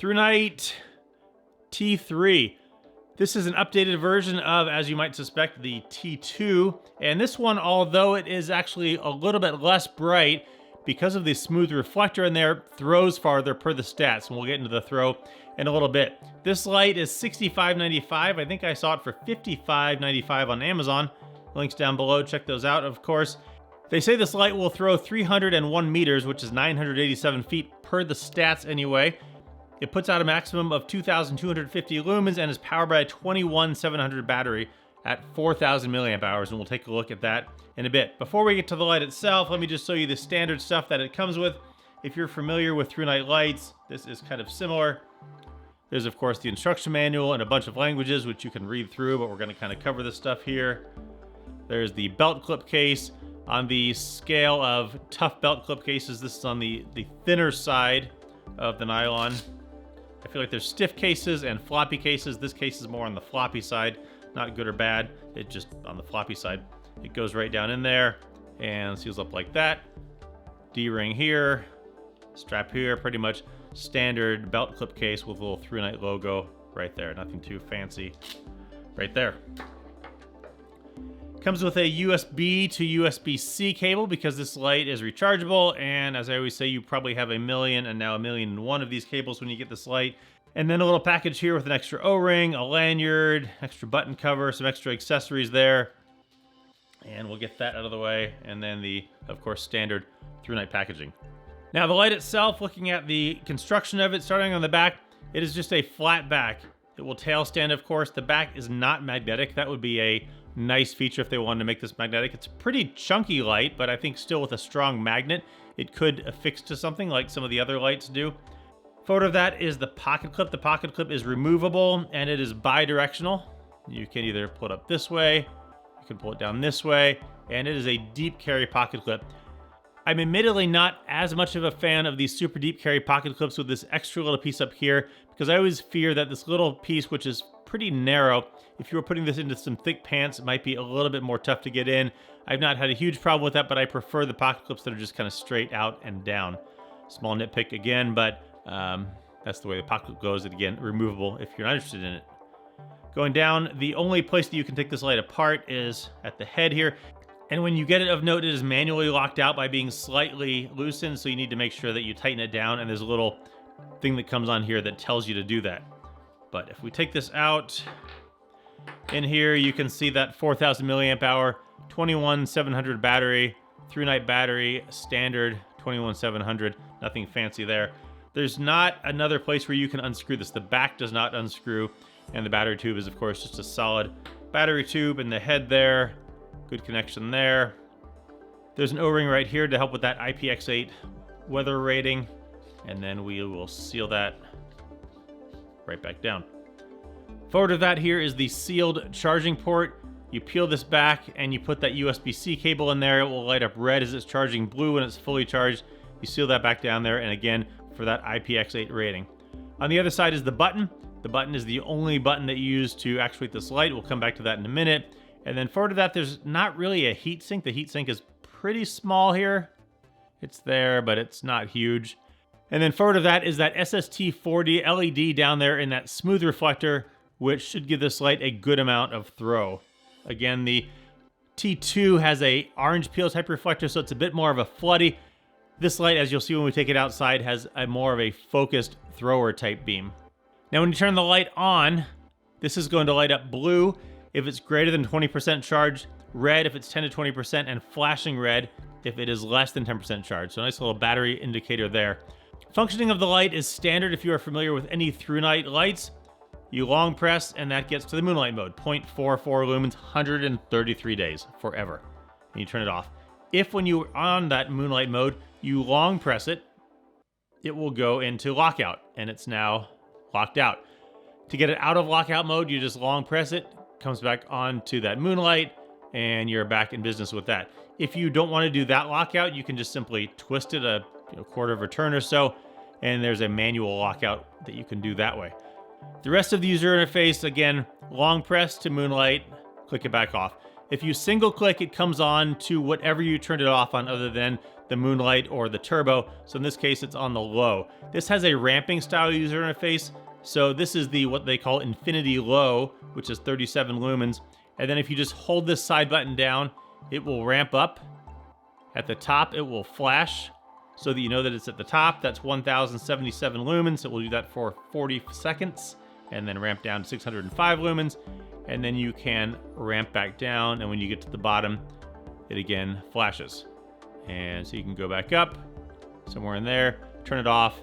Thrunite T3. This is an updated version of, as you might suspect, the T2. And this one, although it is actually a little bit less bright, because of the smooth reflector in there, throws farther per the stats. And we'll get into the throw in a little bit. This light is $65.95. I think I saw it for $55.95 on Amazon. Links down below. Check those out, of course. They say this light will throw 301 meters, which is 987 feet per the stats anyway. It puts out a maximum of 2,250 lumens and is powered by a 21700 battery at 4,000 milliamp hours, and we'll take a look at that in a bit. Before we get to the light itself, let me just show you the standard stuff that it comes with. If you're familiar with Thrunite lights, this is kind of similar. There's, of course, the instruction manual and a bunch of languages, which you can read through, but we're going to kind of cover this stuff here. There's the belt clip case. On the scale of tough belt clip cases, this is on the thinner side of the nylon. I feel like there's stiff cases and floppy cases. This case is more on the floppy side. Not good or bad, it just on the floppy side. It goes right down in there and seals up like that. D-ring here, strap here, pretty much standard belt clip case with a little Thrunite logo right there. Nothing too fancy right there. Comes with a USB to USB-C cable because this light is rechargeable, and as I always say, you probably have a million and now 1,000,001 of these cables when you get this light. And then a little package here with an extra O-ring, a lanyard, extra button cover, some extra accessories there. And we'll get that out of the way. And then the, of course, standard Thrunite packaging. Now the light itself, looking at the construction of it, starting on the back, it is just a flat back. It will tail stand, of course. The back is not magnetic. That would be a nice feature if they wanted to make this magnetic. It's a pretty chunky light, but I think still with a strong magnet, it could affix to something like some of the other lights do. Photo of that is the pocket clip. The pocket clip is removable and it is bi-directional. You can either pull it up this way, you can pull it down this way, and it is a deep carry pocket clip. I'm admittedly not as much of a fan of these super deep carry pocket clips with this extra little piece up here, because I always fear that this little piece, which is pretty narrow, if you were putting this into some thick pants, it might be a little bit more tough to get in. I've not had a huge problem with that, but I prefer the pocket clips that are just kind of straight out and down. Small nitpick again, but that's the way the pocket clip goes. And again, removable if you're not interested in it. Going down, the only place that you can take this light apart is at the head here. And when you get it, of note, it is manually locked out by being slightly loosened, so you need to make sure that you tighten it down, and there's a little thing that comes on here that tells you to do that. But if we take this out, in here you can see that 4,000 milliamp hour, 21700 battery, Thrunite battery, standard 21700, nothing fancy there. There's not another place where you can unscrew this. The back does not unscrew, and the battery tube is, of course, just a solid battery tube in the head there. Good connection there. There's an O-ring right here to help with that IPX8 weather rating, and then we will seal that right back down. Forward of that here is the sealed charging port. You peel this back and you put that USB-C cable in there. It will light up red as it's charging, blue when it's fully charged. You seal that back down there, and again, for that IPX8 rating. On the other side is the button. The button is the only button that you use to actuate this light. We'll come back to that in a minute. And then forward to that, there's not really a heat sink. The heat sink is pretty small here. It's there, but it's not huge. And then forward of that is that SST40 LED down there in that smooth reflector, which should give this light a good amount of throw. Again, the T2 has a orange peel type reflector, so it's a bit more of a floody. This light, as you'll see when we take it outside, has a more of a focused thrower type beam. Now when you turn the light on, this is going to light up blue if it's greater than 20% charged, red if it's 10 to 20%, and flashing red if it is less than 10% charged. So a nice little battery indicator there. Functioning of the light is standard if you are familiar with any Thrunite lights. You long press and that gets to the moonlight mode, 0.44 lumens, 133 days, forever. And you turn it off. If when you're on that moonlight mode, you long press it, it will go into lockout, and it's now locked out. To get it out of lockout mode, you just long press it, comes back onto that moonlight, and you're back in business with that. If you don't want to do that lockout, you can just simply twist it a quarter of a turn or so, and there's a manual lockout that you can do that way. The rest of the user interface, again, long press to moonlight, click it back off. If you single click, it comes on to whatever you turned it off on other than the moonlight or the turbo. So in this case, it's on the low. This has a ramping style user interface. So this is the what they call infinity low, which is 37 lumens. And then if you just hold this side button down, it will ramp up. At the top, it will flash so that you know that it's at the top. That's 1077 lumens. It will do that for 40 seconds and then ramp down to 605 lumens. And then you can ramp back down. And when you get to the bottom, it again flashes. And so you can go back up somewhere in there, turn it off,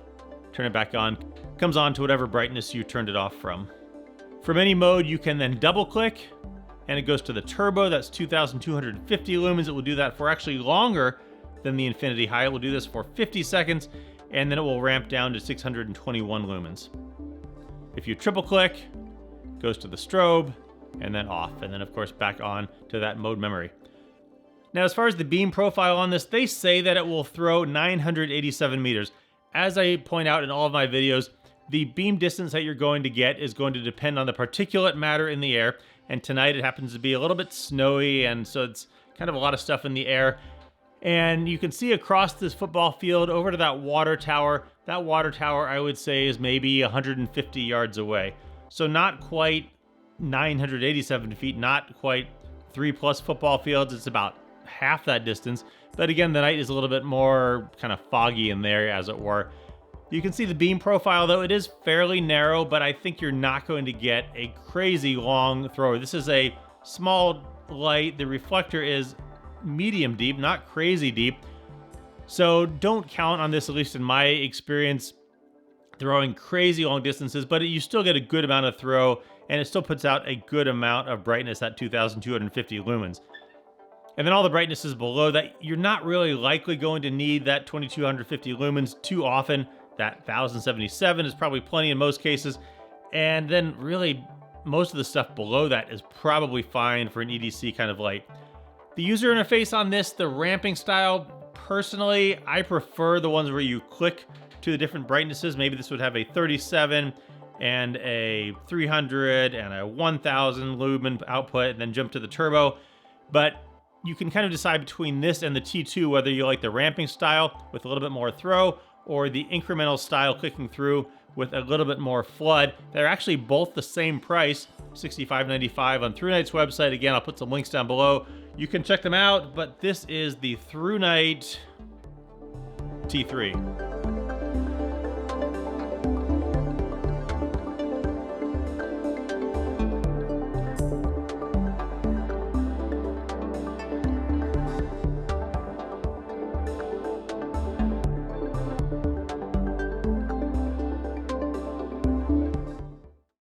turn it back on. Comes on to whatever brightness you turned it off from. From any mode, you can then double click and it goes to the turbo. That's 2250 lumens. It will do that for actually longer than the infinity high. It will do this for 50 seconds and then it will ramp down to 621 lumens. If you triple click, it goes to the strobe and then off. And then of course back on to that mode memory. Now, as far as the beam profile on this, they say that it will throw 987 meters. As I point out in all of my videos, the beam distance that you're going to get is going to depend on the particulate matter in the air. And tonight it happens to be a little bit snowy, and so it's kind of a lot of stuff in the air. And you can see across this football field over to that water tower. That water tower, I would say, is maybe 150 yards away. So not quite 987 feet, not quite 3+ football fields. It's about half that distance. But again, the night is a little bit more kind of foggy in there, as it were. You can see the beam profile, though. It is fairly narrow, but I think you're not going to get a crazy long thrower. This is a small light. The reflector is medium deep, not crazy deep. So don't count on this, at least in my experience, throwing crazy long distances, but you still get a good amount of throw, and it still puts out a good amount of brightness at 2250 lumens. And then all the brightnesses below that, you're not really likely going to need that 2250 lumens too often. That 1077 is probably plenty in most cases. And then really most of the stuff below that is probably fine for an EDC kind of light. The user interface on this, the ramping style, personally, I prefer the ones where you click to the different brightnesses. Maybe this would have a 37 and a 300 and a 1000 lumen output and then jump to the turbo. But you can kind of decide between this and the T2 whether you like the ramping style with a little bit more throw or the incremental style clicking through with a little bit more flood. They're actually both the same price, $65.95 on Thrunite's website. Again, I'll put some links down below. You can check them out, but this is the Thrunite T3.